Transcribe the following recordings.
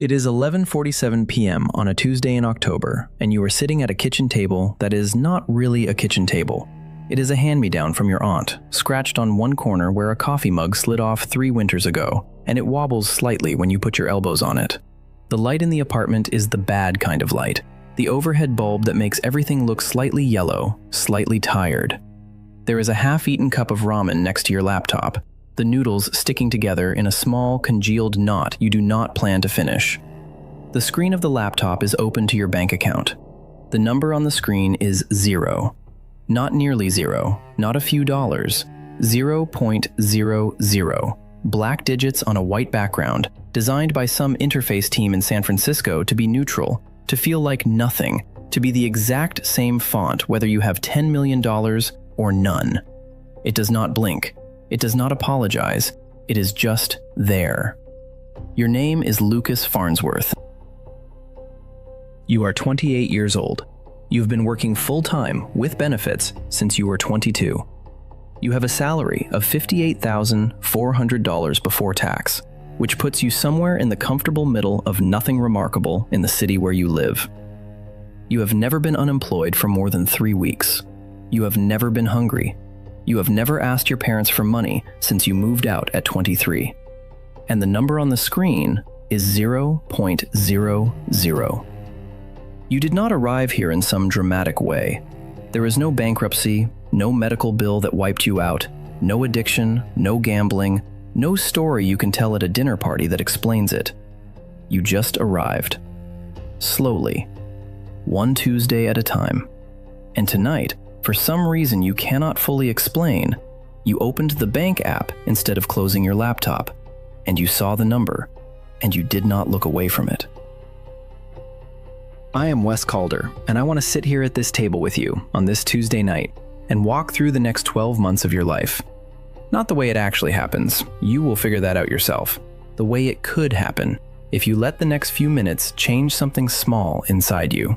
It is 11:47 p.m. on a Tuesday in October, and you are sitting at a kitchen table that is not really a kitchen table. It is a hand-me-down from your aunt, scratched on one corner where a coffee mug slid off 3 winters ago, and it wobbles slightly when you put your elbows on it. The light in the apartment is the bad kind of light, the overhead bulb that makes everything look slightly yellow, slightly tired. There is a half-eaten cup of ramen next to your laptop, the noodles sticking together in a small, congealed knot you do not plan to finish. The screen of the laptop is open to your bank account. The number on the screen is 0. Not nearly 0, not a few dollars. 0.00. Black digits on a white background, designed by some interface team in San Francisco to be neutral, to feel like nothing, to be the exact same font whether you have $10 million or none. It does not blink. It does not apologize. It is just there. Your name is Lucas Farnsworth. You are 28 years old. You've been working full-time with benefits since you were 22. You have a salary of $58,400 before tax, which puts you somewhere in the comfortable middle of nothing remarkable in the city where you live. You have never been unemployed for more than 3 weeks. You have never been hungry. You have never asked your parents for money since you moved out at 23. And the number on the screen is 0.00. You did not arrive here in some dramatic way. There is no bankruptcy, no medical bill that wiped you out, no addiction, no gambling, no story you can tell at a dinner party that explains it. You just arrived. Slowly. One Tuesday at a time. And tonight, for some reason you cannot fully explain, you opened the bank app instead of closing your laptop, and you saw the number, and you did not look away from it. I am Wes Calder, and I want to sit here at this table with you on this Tuesday night and walk through the next 12 months of your life. Not the way it actually happens, you will figure that out yourself. The way it could happen, if you let the next few minutes change something small inside you.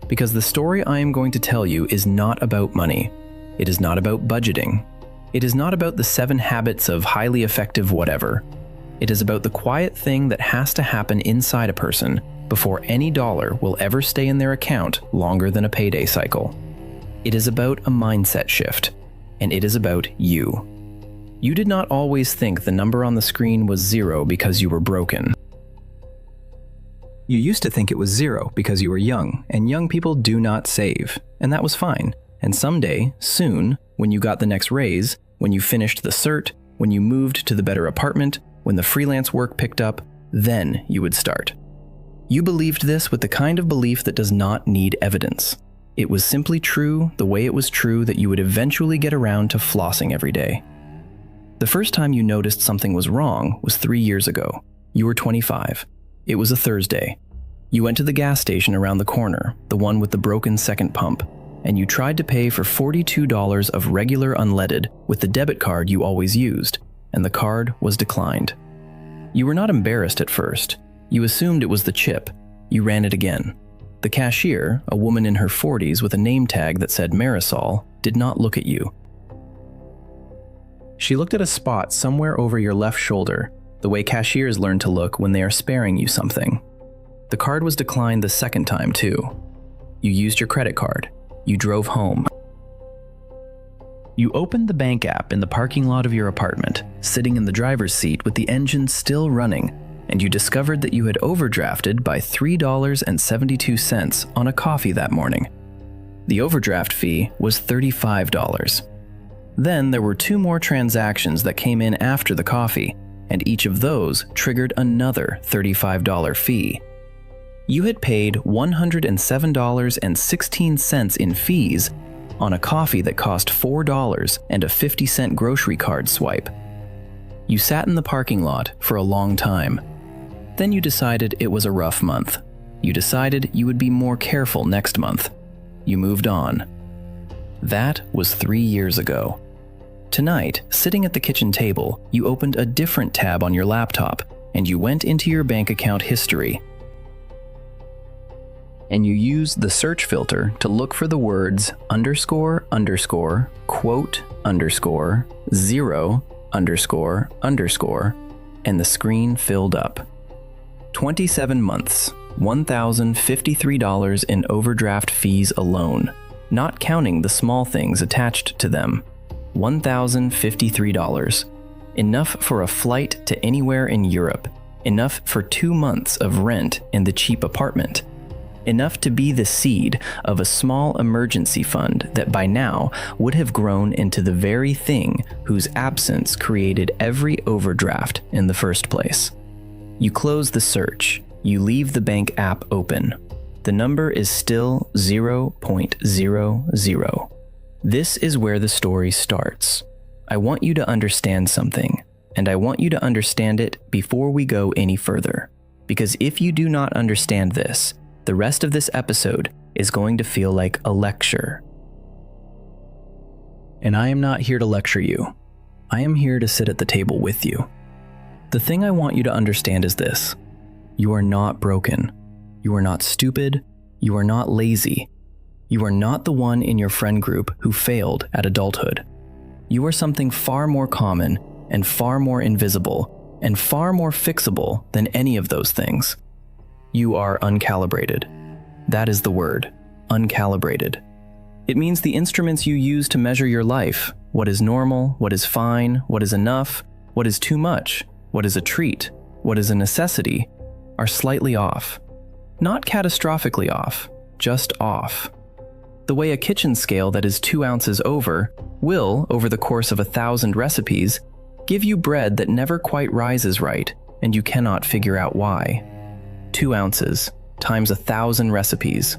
Because the story I am going to tell you is not about money. It is not about budgeting. It is not about the 7 habits of highly effective whatever. It is about the quiet thing that has to happen inside a person before any dollar will ever stay in their account longer than a payday cycle. It is about a mindset shift, and it is about you. You did not always think the number on the screen was 0 because you were broken. You used to think it was 0 because you were young, and young people do not save, and that was fine. And someday, soon, when you got the next raise, when you finished the cert, when you moved to the better apartment, when the freelance work picked up, then you would start. You believed this with the kind of belief that does not need evidence. It was simply true the way it was true that you would eventually get around to flossing every day. The first time you noticed something was wrong was 3 years ago. You were 25. It was a Thursday. You went to the gas station around the corner, the one with the broken second pump, and you tried to pay for $42 of regular unleaded with the debit card you always used, and the card was declined. You were not embarrassed at first. You assumed it was the chip. You ran it again. The cashier, a woman in her 40s with a name tag that said Marisol, did not look at you. She looked at a spot somewhere over your left shoulder, the way cashiers learn to look when they are sparing you something. The card was declined the second time, too. You used your credit card. You drove home. You opened the bank app in the parking lot of your apartment, sitting in the driver's seat with the engine still running, and you discovered that you had overdrafted by $3.72 on a coffee that morning. The overdraft fee was $35. Then there were 2 more transactions that came in after the coffee, and each of those triggered another $35 fee. You had paid $107.16 in fees on a coffee that cost $4 and a 50-cent grocery card swipe. You sat in the parking lot for a long time. Then you decided it was a rough month. You decided you would be more careful next month. You moved on. That was 3 years ago. Tonight, sitting at the kitchen table, you opened a different tab on your laptop, and you went into your bank account history. And you used the search filter to look for the words underscore, quote, underscore, 0, underscore, and the screen filled up. 27 months, $1,053 in overdraft fees alone, not counting the small things attached to them. $1,053. Enough for a flight to anywhere in Europe. Enough for 2 months of rent in the cheap apartment. Enough to be the seed of a small emergency fund that by now would have grown into the very thing whose absence created every overdraft in the first place. You close the search. You leave the bank app open. The number is still 0.00. This is where the story starts. I want you to understand something, and I want you to understand it before we go any further. Because if you do not understand this, the rest of this episode is going to feel like a lecture. And I am not here to lecture you. I am here to sit at the table with you. The thing I want you to understand is this. You are not broken. You are not stupid. You are not lazy. You are not the one in your friend group who failed at adulthood. You are something far more common and far more invisible and far more fixable than any of those things. You are uncalibrated. That is the word, uncalibrated. It means the instruments you use to measure your life, what is normal, what is fine, what is enough, what is too much, what is a treat, what is a necessity, are slightly off. Not catastrophically off, just off. The way a kitchen scale that is 2 ounces over will, over the course of 1,000 recipes, give you bread that never quite rises right, and you cannot figure out why. 2 ounces times 1,000 recipes.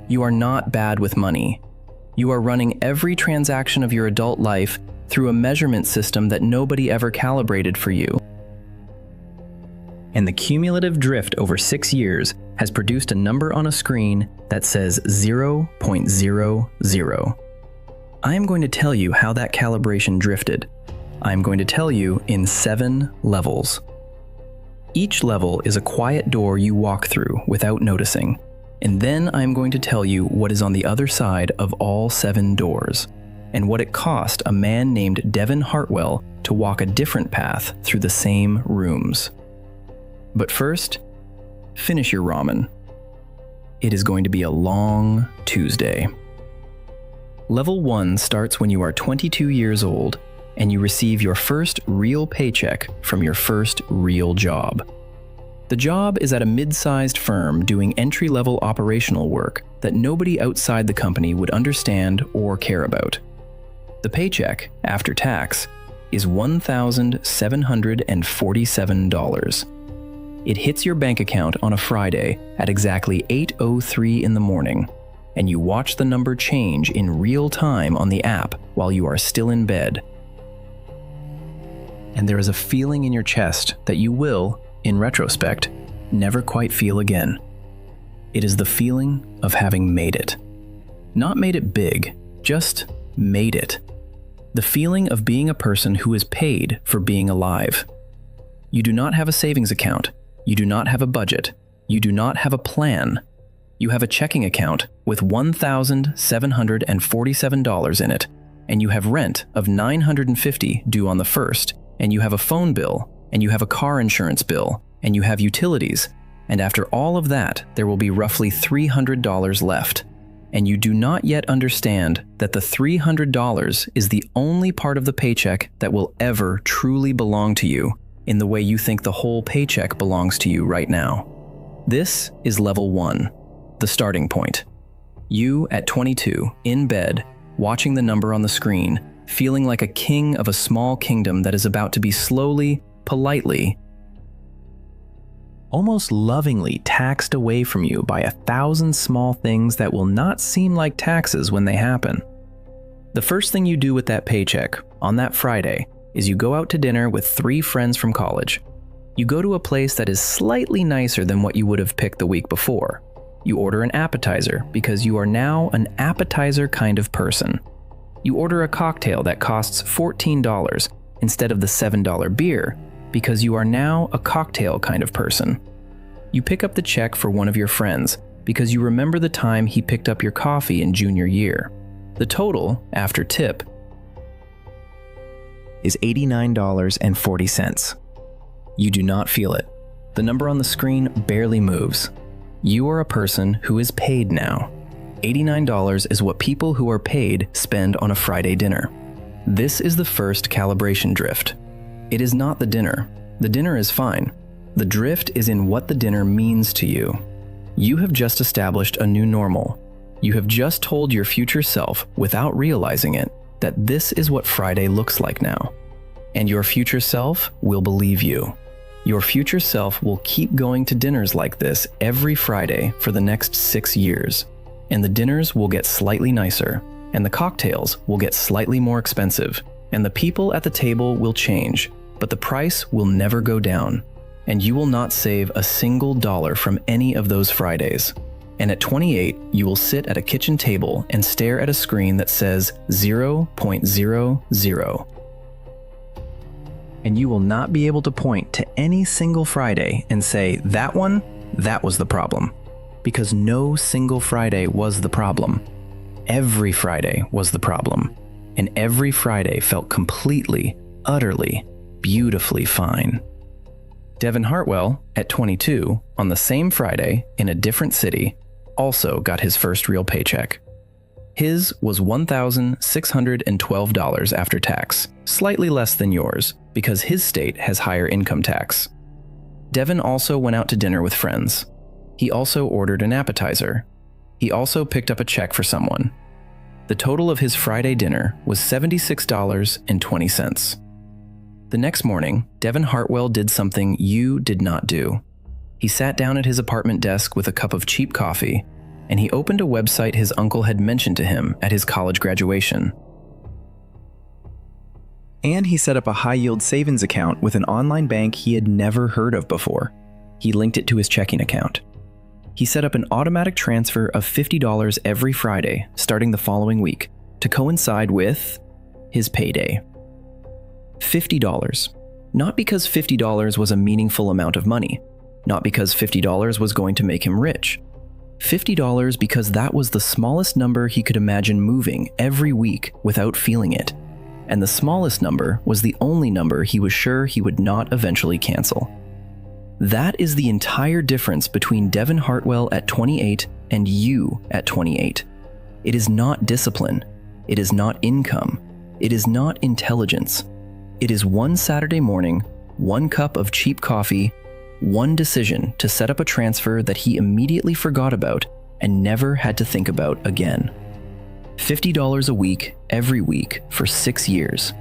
You are not bad with money. You are running every transaction of your adult life through a measurement system that nobody ever calibrated for you. And the cumulative drift over 6 years has produced a number on a screen that says 0.00. I am going to tell you how that calibration drifted. I am going to tell you in 7 levels. Each level is a quiet door you walk through without noticing, and then I am going to tell you what is on the other side of all 7 doors, and what it cost a man named Devon Hartwell to walk a different path through the same rooms. But first, finish your ramen. It is going to be a long Tuesday. Level 1 starts when you are 22 years old and you receive your first real paycheck from your first real job. The job is at a mid-sized firm doing entry-level operational work that nobody outside the company would understand or care about. The paycheck, after tax, is $1,747. It hits your bank account on a Friday at exactly 8:03 in the morning, and you watch the number change in real time on the app while you are still in bed. And there is a feeling in your chest that you will, in retrospect, never quite feel again. It is the feeling of having made it. Not made it big, just made it. The feeling of being a person who is paid for being alive. You do not have a savings account. You do not have a budget. You do not have a plan. You have a checking account with $1,747 in it, and you have rent of $950 due on the 1st, and you have a phone bill, and you have a car insurance bill, and you have utilities, and after all of that, there will be roughly $300 left. And you do not yet understand that the $300 is the only part of the paycheck that will ever truly belong to you in the way you think the whole paycheck belongs to you right now. This is level 1, the starting point. You at 22, in bed, watching the number on the screen, feeling like a king of a small kingdom that is about to be slowly, politely, almost lovingly taxed away from you by 1,000 small things that will not seem like taxes when they happen. The first thing you do with that paycheck, on that Friday, is you go out to dinner with 3 friends from college. You go to a place that is slightly nicer than what you would have picked the week before. You order an appetizer because you are now an appetizer kind of person. You order a cocktail that costs $14 instead of the $7 beer because you are now a cocktail kind of person. You pick up the check for one of your friends because you remember the time he picked up your coffee in junior year. The total, after tip, is $89.40. You do not feel it. The number on the screen barely moves. You are a person who is paid now. $89 is what people who are paid spend on a Friday dinner. This is the first calibration drift. It is not the dinner. The dinner is fine. The drift is in what the dinner means to you. You have just established a new normal. You have just told your future self, without realizing it, that this is what Friday looks like now. And your future self will believe you. Your future self will keep going to dinners like this every Friday for the next 6 years. And the dinners will get slightly nicer, and the cocktails will get slightly more expensive, and the people at the table will change, but the price will never go down, and you will not save a single dollar from any of those Fridays. And at 28, you will sit at a kitchen table and stare at a screen that says 0.00. And you will not be able to point to any single Friday and say, that was the problem. Because no single Friday was the problem. Every Friday was the problem. And every Friday felt completely, utterly, beautifully fine. Devon Hartwell, at 22, on the same Friday, in a different city, also got his first real paycheck. His was $1,612 after tax, slightly less than yours, because his state has higher income tax. Devon also went out to dinner with friends. He also ordered an appetizer. He also picked up a check for someone. The total of his Friday dinner was $76.20. The next morning, Devon Hartwell did something you did not do. He sat down at his apartment desk with a cup of cheap coffee, and he opened a website his uncle had mentioned to him at his college graduation. And he set up a high-yield savings account with an online bank he had never heard of before. He linked it to his checking account. He set up an automatic transfer of $50 every Friday, starting the following week, to coincide with his payday. $50. Not because $50 was a meaningful amount of money. Not because $50 was going to make him rich. $50 because that was the smallest number he could imagine moving every week without feeling it. And the smallest number was the only number he was sure he would not eventually cancel. That is the entire difference between Devon Hartwell at 28 and you at 28. It is not discipline. It is not income. It is not intelligence. It is one Saturday morning, one cup of cheap coffee, one decision to set up a transfer that he immediately forgot about and never had to think about again. $50 a week, every week, for 6 years.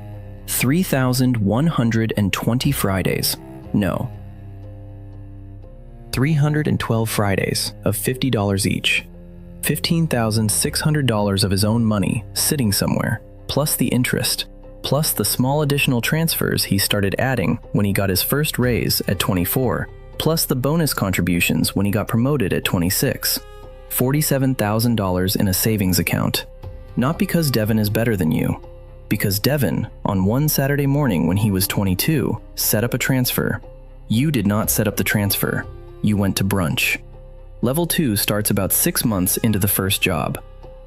3,120 Fridays. No. 312 Fridays of $50 each. $15,600 of his own money sitting somewhere, plus the interest, plus the small additional transfers he started adding when he got his first raise at 24, plus the bonus contributions when he got promoted at 26. $47,000 in a savings account. Not because Devon is better than you, because Devon, on one Saturday morning when he was 22, set up a transfer. You did not set up the transfer. You went to brunch. Level 2 starts about 6 months into the first job.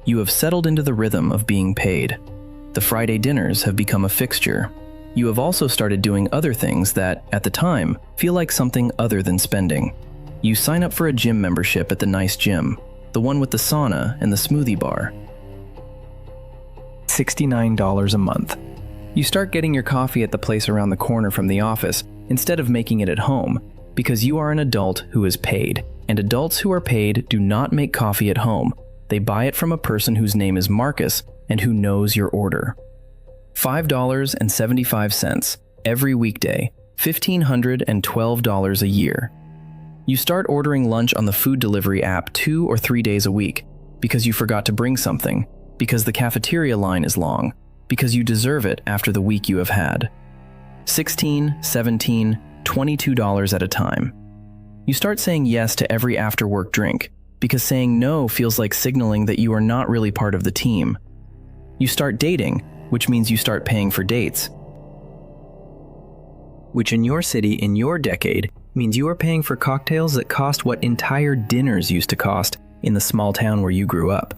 You have settled into the rhythm of being paid. The Friday dinners have become a fixture. You have also started doing other things that, at the time, feel like something other than spending. You sign up for a gym membership at the nice gym, the one with the sauna and the smoothie bar. $69 a month. You start getting your coffee at the place around the corner from the office instead of making it at home, because you are an adult who is paid, and adults who are paid do not make coffee at home. They buy it from a person whose name is Marcus and who knows your order. $5.75 every weekday, $1,512 a year. You start ordering lunch on the food delivery app 2 or 3 days a week because you forgot to bring something, because the cafeteria line is long, because you deserve it after the week you have had. $16, $17, $22 at a time. You start saying yes to every after-work drink because saying no feels like signaling that you are not really part of the team. You start dating, which means you start paying for dates, which in your city, in your decade, means you are paying for cocktails that cost what entire dinners used to cost in the small town where you grew up.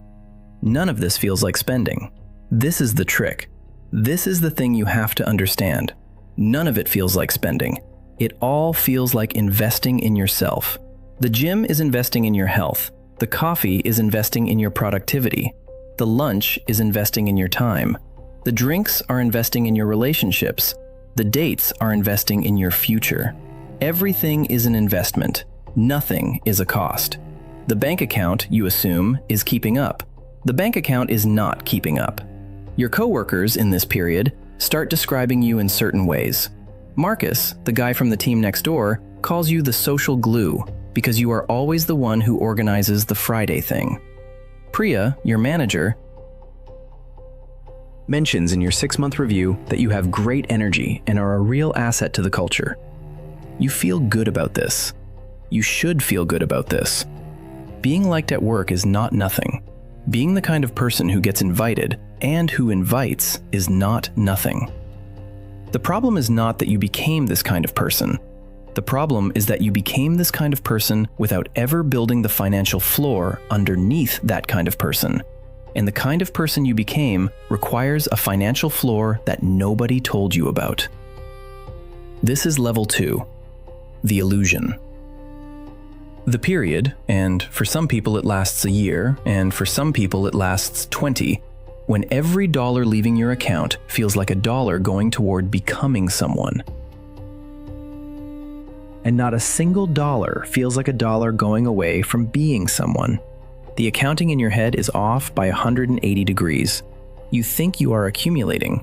None of this feels like spending. This is the trick. This is the thing you have to understand. None of it feels like spending. It all feels like investing in yourself. The gym is investing in your health. The coffee is investing in your productivity. The lunch is investing in your time. The drinks are investing in your relationships. The dates are investing in your future. Everything is an investment. Nothing is a cost. The bank account, you assume, is keeping up. The bank account is not keeping up. Your coworkers in this period start describing you in certain ways. Marcus, the guy from the team next door, calls you the social glue because you are always the one who organizes the Friday thing. Priya, your manager, mentions in your 6-month review that you have great energy and are a real asset to the culture. You feel good about this. You should feel good about this. Being liked at work is not nothing. Being the kind of person who gets invited and who invites is not nothing. The problem is not that you became this kind of person. The problem is that you became this kind of person without ever building the financial floor underneath that kind of person. And the kind of person you became requires a financial floor that nobody told you about. This is level 2, the illusion. The period, and for some people it lasts a year, and for some people it lasts 20, when every dollar leaving your account feels like a dollar going toward becoming someone. And not a single dollar feels like a dollar going away from being someone. The accounting in your head is off by 180 degrees. You think you are accumulating.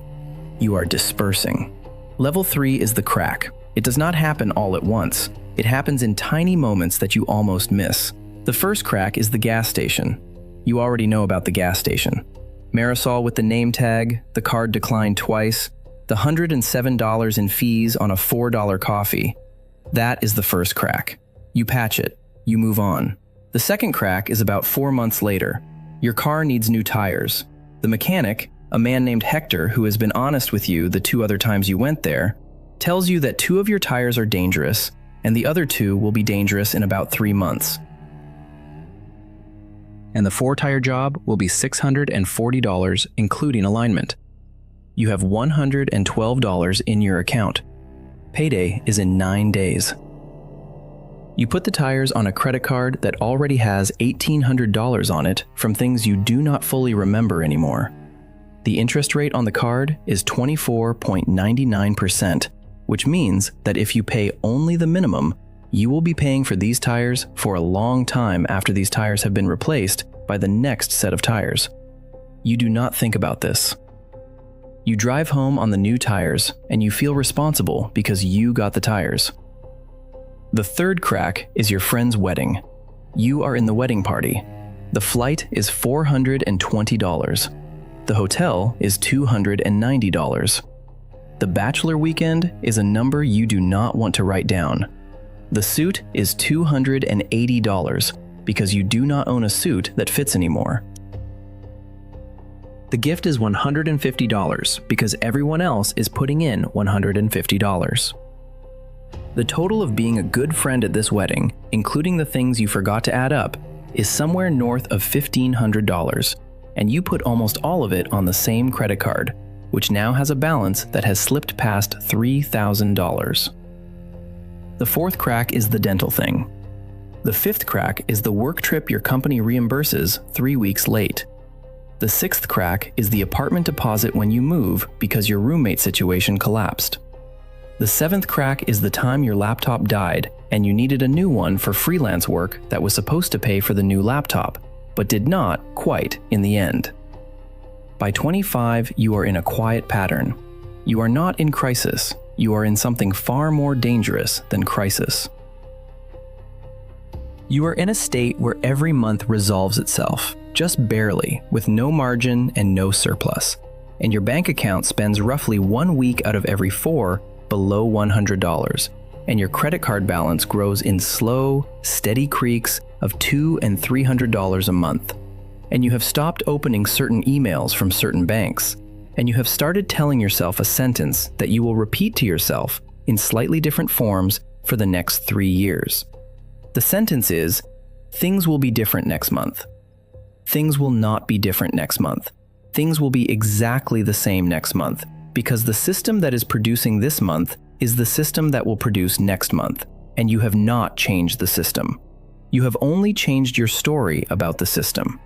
You are dispersing. Level 3 is the crack. It does not happen all at once. It happens in tiny moments that you almost miss. The first crack is the gas station. You already know about the gas station. Marisol with the name tag, the card declined twice, the $107 in fees on a $4 coffee. That is the first crack. You patch it. You move on. The second crack is about 4 months later. Your car needs new tires. The mechanic, a man named Hector who has been honest with you the 2 other times you went there, tells you that 2 of your tires are dangerous and the other 2 will be dangerous in about 3 months. And the 4-tire job will be $640 including alignment. You have $112 in your account. Payday is in 9 days. You put the tires on a credit card that already has $1,800 on it from things you do not fully remember anymore. The interest rate on the card is 24.99%, which means that if you pay only the minimum, you will be paying for these tires for a long time after these tires have been replaced by the next set of tires. You do not think about this. You drive home on the new tires and you feel responsible because you got the tires. The third crack is your friend's wedding. You are in the wedding party. The flight is $420. The hotel is $290. The bachelor weekend is a number you do not want to write down. The suit is $280 because you do not own a suit that fits anymore. The gift is $150 because everyone else is putting in $150. The total of being a good friend at this wedding, including the things you forgot to add up, is somewhere north of $1,500, and you put almost all of it on the same credit card, which now has a balance that has slipped past $3,000. The fourth crack is the dental thing. The fifth crack is the work trip your company reimburses 3 weeks late. The sixth crack is the apartment deposit when you move because your roommate situation collapsed. The seventh crack is the time your laptop died and you needed a new one for freelance work that was supposed to pay for the new laptop, but did not quite in the end. By 25, you are in a quiet pattern. You are not in crisis. You are in something far more dangerous than crisis. You are in a state where every month resolves itself, just barely, with no margin and no surplus, and your bank account spends roughly 1 week out of every 4 below $100, and your credit card balance grows in slow, steady creaks of $200 and $300 a month. And you have stopped opening certain emails from certain banks, and you have started telling yourself a sentence that you will repeat to yourself in slightly different forms for the next 3 years. The sentence is, things will be different next month. Things will not be different next month. Things will be exactly the same next month, because the system that is producing this month is the system that will produce next month, and you have not changed the system. You have only changed your story about the system.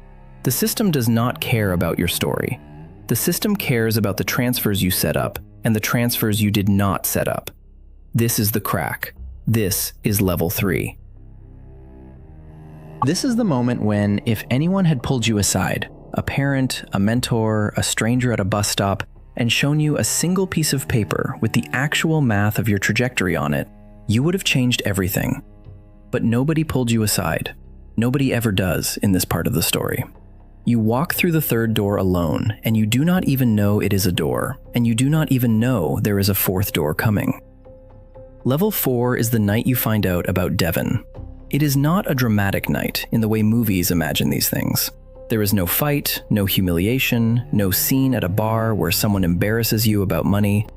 The system does not care about your story. The system cares about the transfers you set up and the transfers you did not set up. This is the crack. This is level 3. This is the moment when, if anyone had pulled you aside, a parent, a mentor, a stranger at a bus stop, and shown you a single piece of paper with the actual math of your trajectory on it, you would have changed everything. But nobody pulled you aside. Nobody ever does in this part of the story. You walk through the third door alone, and you do not even know it is a door, and you do not even know there is a fourth door coming. Level 4 is the night you find out about Devon. It is not a dramatic night in the way movies imagine these things. There is no fight, no humiliation, no scene at a bar where someone embarrasses you about money.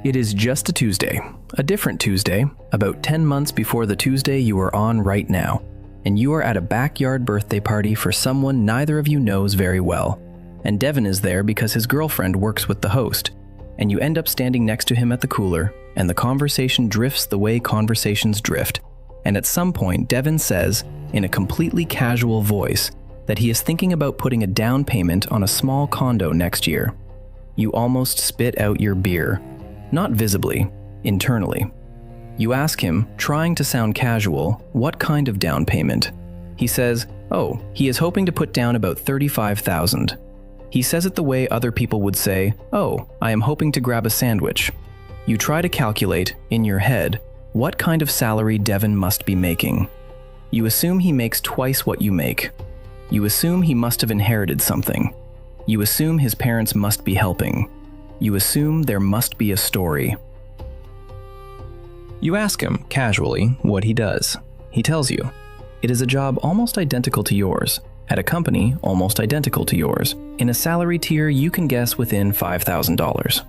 It is just a Tuesday, a different Tuesday, about 10 months before the Tuesday you are on right now, and you are at a backyard birthday party for someone neither of you knows very well. And Devon is there because his girlfriend works with the host, and you end up standing next to him at the cooler, and the conversation drifts the way conversations drift, and at some point Devon says, in a completely casual voice, that he is thinking about putting a down payment on a small condo next year. You almost spit out your beer. Not visibly, internally. You ask him, trying to sound casual, what kind of down payment? He says, oh, he is hoping to put down about $35,000. He says it the way other people would say, oh, I am hoping to grab a sandwich. You try to calculate, in your head, what kind of salary Devon must be making. You assume he makes twice what you make. You assume he must have inherited something. You assume his parents must be helping. You assume there must be a story. You ask him, casually, what he does. He tells you. It is a job almost identical to yours, at a company almost identical to yours, in a salary tier you can guess within $5,000.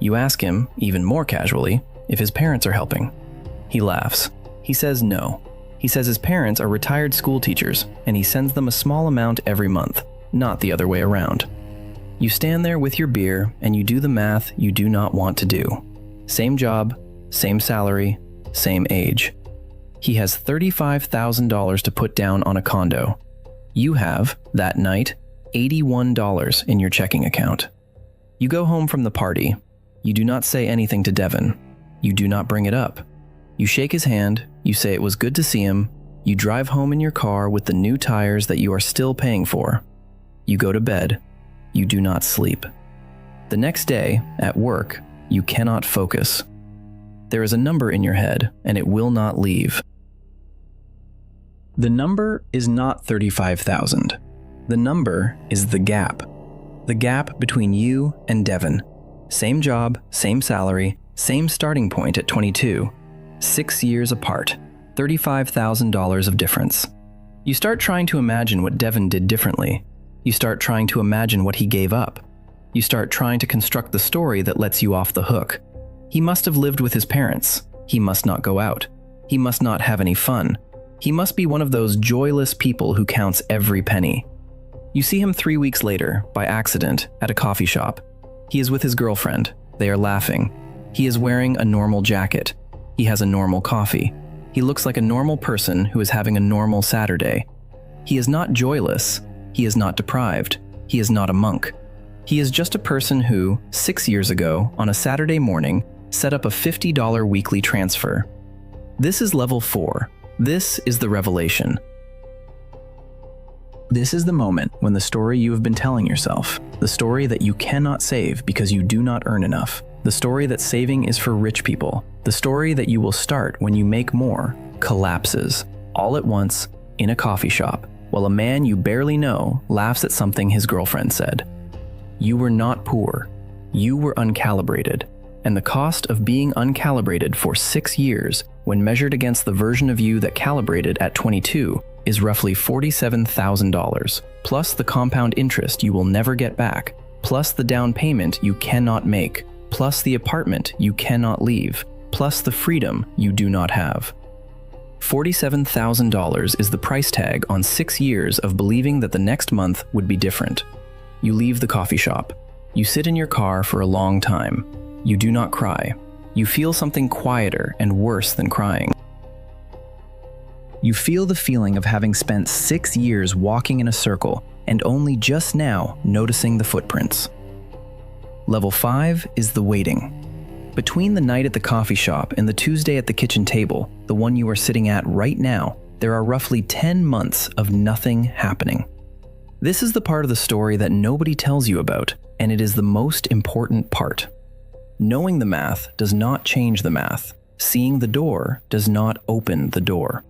You ask him, even more casually, if his parents are helping. He laughs. He says no. He says his parents are retired school teachers, and he sends them a small amount every month, not the other way around. You stand there with your beer, and you do the math you do not want to do. Same job, same salary, same age. He has $35,000 to put down on a condo. You have, that night, $81 in your checking account. You go home from the party. You do not say anything to Devon. You do not bring it up. You shake his hand, you say it was good to see him, you drive home in your car with the new tires that you are still paying for. You go to bed. You do not sleep. The next day, at work, you cannot focus. There is a number in your head, and it will not leave. The number is not 35,000. The number is the gap. The gap between you and Devon. Same job, same salary, same starting point at 22. 6 years apart. $35,000 of difference. You start trying to imagine what Devon did differently. You start trying to imagine what he gave up. You start trying to construct the story that lets you off the hook. He must have lived with his parents. He must not go out. He must not have any fun. He must be one of those joyless people who counts every penny. You see him 3 weeks later, by accident, at a coffee shop. He is with his girlfriend. They are laughing. He is wearing a normal jacket. He has a normal coffee. He looks like a normal person who is having a normal Saturday. He is not joyless. He is not deprived. He is not a monk. He is just a person who, 6 years ago, on a Saturday morning, set up a $50 weekly transfer. This is level 4. This is the revelation. This is the moment when the story you have been telling yourself, the story that you cannot save because you do not earn enough, the story that saving is for rich people, the story that you will start when you make more, collapses, all at once, in a coffee shop, while a man you barely know laughs at something his girlfriend said. You were not poor. You were uncalibrated. And the cost of being uncalibrated for 6 years, when measured against the version of you that calibrated at 22, is roughly $47,000, plus the compound interest you will never get back, plus the down payment you cannot make, plus the apartment you cannot leave, plus the freedom you do not have. $47,000 is the price tag on 6 years of believing that the next month would be different. You leave the coffee shop. You sit in your car for a long time. You do not cry. You feel something quieter and worse than crying. You feel the feeling of having spent 6 years walking in a circle and only just now noticing the footprints. Level 5 is the waiting. Between the night at the coffee shop and the Tuesday at the kitchen table, the one you are sitting at right now, there are roughly 10 months of nothing happening. This is the part of the story that nobody tells you about, and it is the most important part. Knowing the math does not change the math. Seeing the door does not open the door.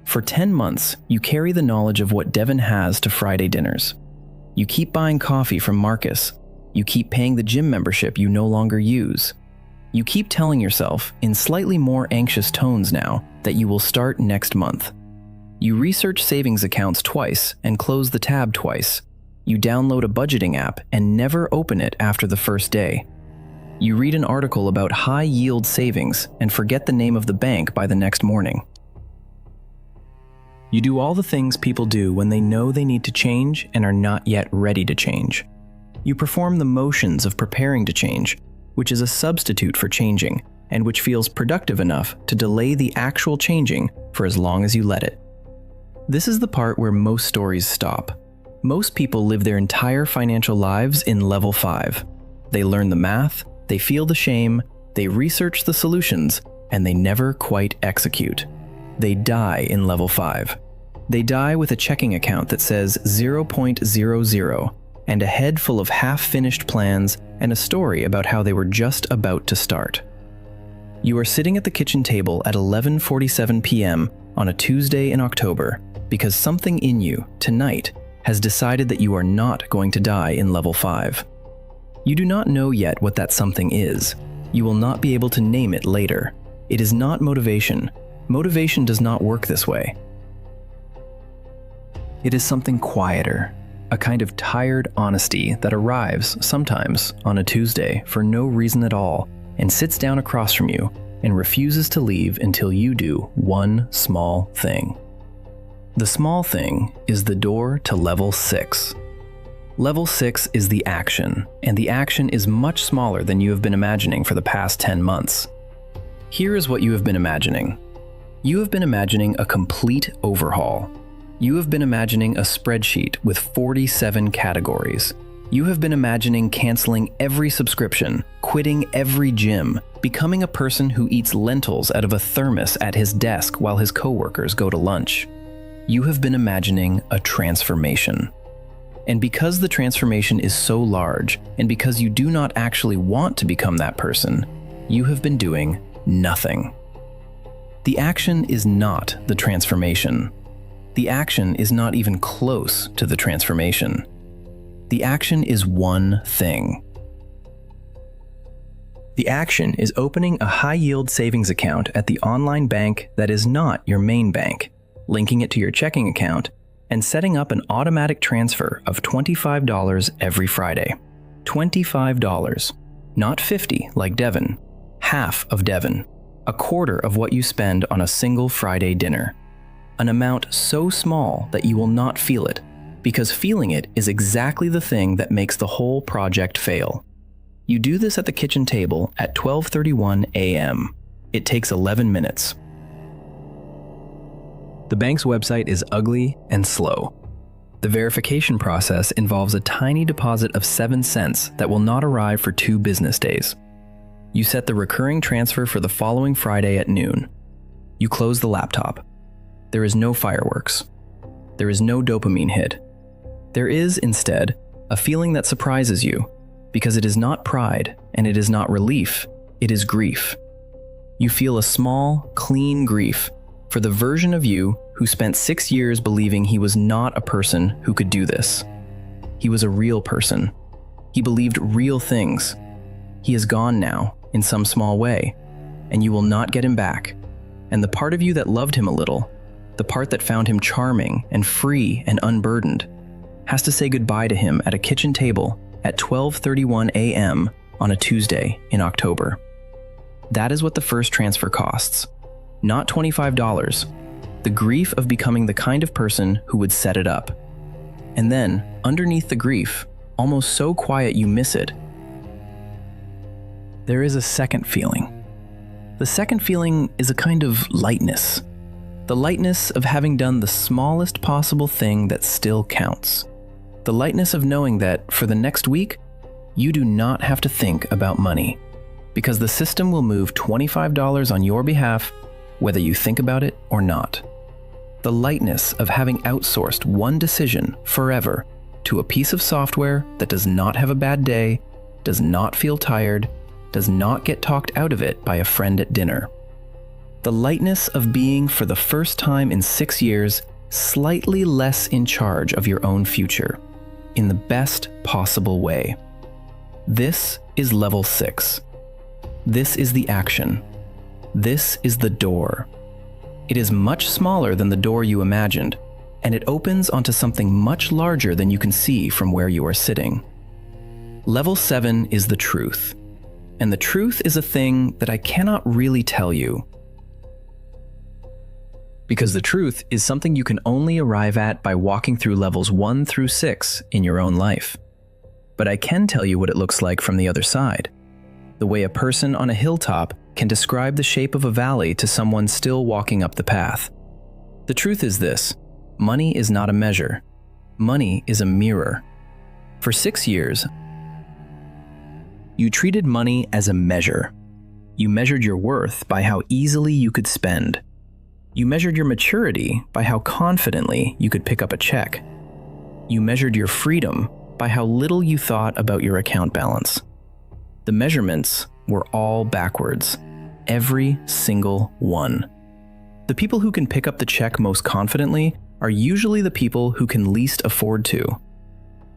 For 10 months, you carry the knowledge of what Devon has to Friday dinners. You keep buying coffee from Marcus. You keep paying the gym membership you no longer use. You keep telling yourself, in slightly more anxious tones now, that you will start next month. You research savings accounts twice and close the tab twice. You download a budgeting app and never open it after the first day. You read an article about high-yield savings and forget the name of the bank by the next morning. You do all the things people do when they know they need to change and are not yet ready to change. You perform the motions of preparing to change, which is a substitute for changing, and which feels productive enough to delay the actual changing for as long as you let it. This is the part where most stories stop. Most people live their entire financial lives in level 5. They learn the math, they feel the shame, they research the solutions, and they never quite execute. They die in level 5. They die with a checking account that says 0.00 and a head full of half-finished plans and a story about how they were just about to start. You are sitting at the kitchen table at 11:47 p.m. on a Tuesday in October because something in you, tonight, has decided that you are not going to die in level 5. You do not know yet what that something is. You will not be able to name it later. It is not motivation. Motivation does not work this way. It is something quieter, a kind of tired honesty that arrives sometimes on a Tuesday for no reason at all and sits down across from you and refuses to leave until you do one small thing. The small thing is the door to level 6. Level 6 is the action, and the action is much smaller than you have been imagining for the past 10 months. Here is what you have been imagining. You have been imagining a complete overhaul. You have been imagining a spreadsheet with 47 categories. You have been imagining canceling every subscription, quitting every gym, becoming a person who eats lentils out of a thermos at his desk while his coworkers go to lunch. You have been imagining a transformation. And because the transformation is so large, and because you do not actually want to become that person, you have been doing nothing. The action is not the transformation. The action is not even close to the transformation. The action is one thing. The action is opening a high-yield savings account at the online bank that is not your main bank, linking it to your checking account, and setting up an automatic transfer of $25 every Friday. $25. Not 50 like Devon. Half of Devon. A quarter of what you spend on a single Friday dinner. An amount so small that you will not feel it, because feeling it is exactly the thing that makes the whole project fail. You do this at the kitchen table at 12:31 a.m. It takes 11 minutes. The bank's website is ugly and slow. The verification process involves a tiny deposit of 7 cents that will not arrive for 2 business days. You set the recurring transfer for the following Friday at noon. You close the laptop. There is no fireworks. There is no dopamine hit. There is, instead, a feeling that surprises you, because it is not pride and it is not relief, it is grief. You feel a small, clean grief for the version of you who spent 6 years believing he was not a person who could do this. He was a real person. He believed real things. He is gone now, in some small way, and you will not get him back. And the part of you that loved him a little, the part that found him charming and free and unburdened, has to say goodbye to him at a kitchen table at 12:31 a.m. on a Tuesday in October. That is what the first transfer costs. Not $25. The grief of becoming the kind of person who would set it up. And then, underneath the grief, almost so quiet you miss it, there is a second feeling. The second feeling is a kind of lightness. The lightness of having done the smallest possible thing that still counts. The lightness of knowing that for the next week, you do not have to think about money, because the system will move $25 on your behalf, whether you think about it or not. The lightness of having outsourced one decision forever to a piece of software that does not have a bad day, does not feel tired, does not get talked out of it by a friend at dinner. The lightness of being, for the first time in 6 years, slightly less in charge of your own future, in the best possible way. This is level 6. This is the action. This is the door. It is much smaller than the door you imagined, and it opens onto something much larger than you can see from where you are sitting. Level 7 is the truth, and the truth is a thing that I cannot really tell you. Because the truth is something you can only arrive at by walking through levels 1 through 6 in your own life. But I can tell you what it looks like from the other side. The way a person on a hilltop can describe the shape of a valley to someone still walking up the path. The truth is this: money is not a measure. Money is a mirror. For 6 years, you treated money as a measure. You measured your worth by how easily you could spend. You measured your maturity by how confidently you could pick up a check. You measured your freedom by how little you thought about your account balance. The measurements were all backwards, every single one. The people who can pick up the check most confidently are usually the people who can least afford to.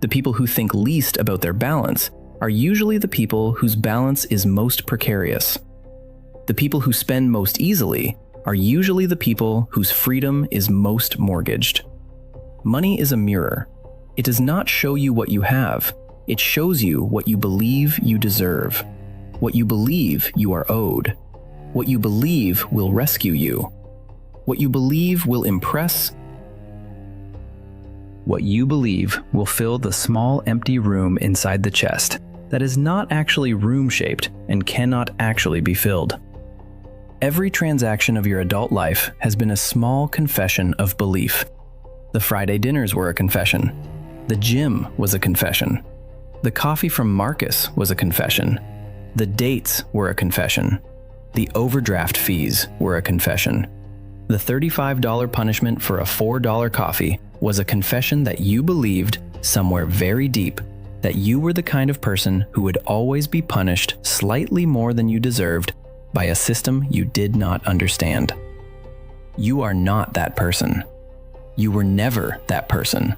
The people who think least about their balance are usually the people whose balance is most precarious. The people who spend most easily are usually the people whose freedom is most mortgaged. Money is a mirror. It does not show you what you have. It shows you what you believe you deserve, what you believe you are owed, what you believe will rescue you, what you believe will impress, what you believe will fill the small empty room inside the chest that is not actually room-shaped and cannot actually be filled. Every transaction of your adult life has been a small confession of belief. The Friday dinners were a confession. The gym was a confession. The coffee from Marcus was a confession. The dates were a confession. The overdraft fees were a confession. The $35 punishment for a $4 coffee was a confession that you believed, somewhere very deep, that you were the kind of person who would always be punished slightly more than you deserved by a system you did not understand. You are not that person. You were never that person.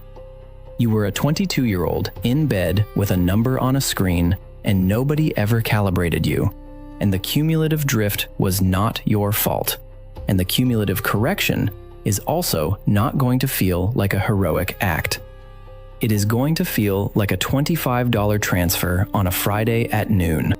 You were a 22-year-old in bed with a number on a screen, and nobody ever calibrated you. And the cumulative drift was not your fault. And the cumulative correction is also not going to feel like a heroic act. It is going to feel like a $25 transfer on a Friday at noon.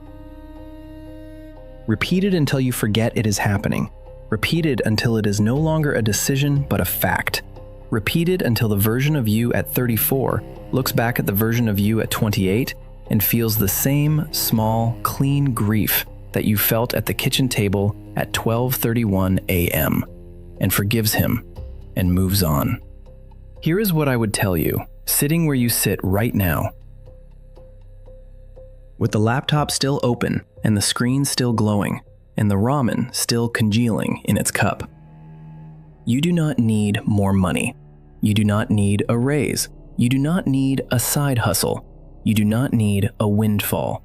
Repeat it until you forget it is happening. Repeat it until it is no longer a decision but a fact. Repeat it until the version of you at 34 looks back at the version of you at 28 and feels the same small, clean grief that you felt at the kitchen table at 12:31 a.m. and forgives him and moves on. Here is what I would tell you, sitting where you sit right now, with the laptop still open and the screen still glowing and the ramen still congealing in its cup. You do not need more money. You do not need a raise. You do not need a side hustle. You do not need a windfall.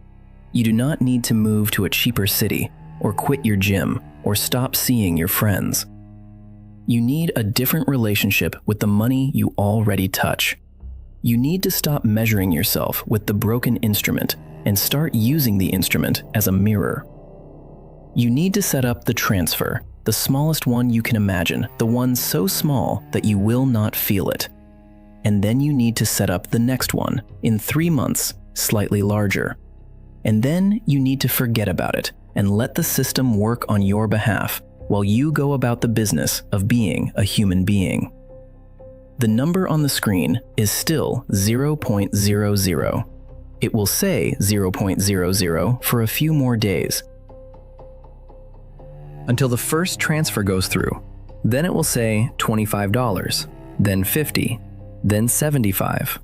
You do not need to move to a cheaper city or quit your gym or stop seeing your friends. You need a different relationship with the money you already touch. You need to stop measuring yourself with the broken instrument and start using the instrument as a mirror. You need to set up the transfer, the smallest one you can imagine, the one so small that you will not feel it. And then you need to set up the next one, in 3 months, slightly larger. And then you need to forget about it and let the system work on your behalf while you go about the business of being a human being. The number on the screen is still 0.00. It will say 0.00 for a few more days, until the first transfer goes through. Then it will say $25, then $50, then $75.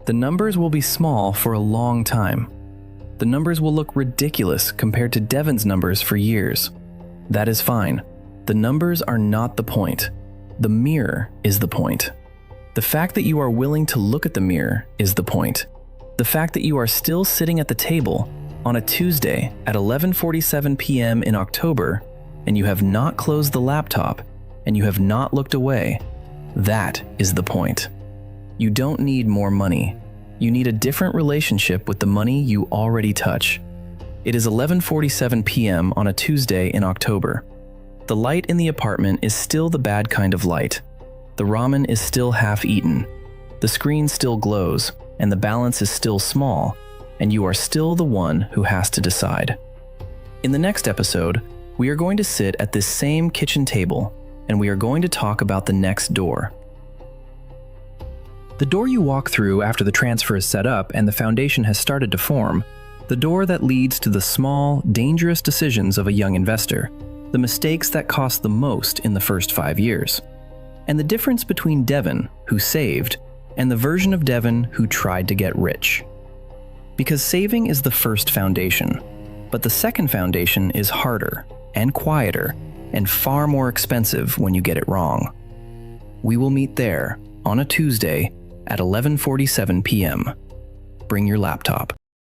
The numbers will be small for a long time. The numbers will look ridiculous compared to Devon's numbers for years. That is fine. The numbers are not the point. The mirror is the point. The fact that you are willing to look at the mirror is the point. The fact that you are still sitting at the table on a Tuesday at 11:47 p.m. in October, and you have not closed the laptop, and you have not looked away, that is the point. You don't need more money. You need a different relationship with the money you already touch. It is 11:47 p.m. on a Tuesday in October. The light in the apartment is still the bad kind of light. The ramen is still half eaten. The screen still glows, and the balance is still small, and you are still the one who has to decide. In the next episode, we are going to sit at this same kitchen table, and we are going to talk about the next door. The door you walk through after the transfer is set up and the foundation has started to form, the door that leads to the small, dangerous decisions of a young investor, the mistakes that cost the most in the first 5 years, and the difference between Devon, who saved, and the version of Devon who tried to get rich. Because saving is the first foundation, but the second foundation is harder and quieter and far more expensive when you get it wrong. We will meet there on a Tuesday at 11:47 p.m. Bring your laptop.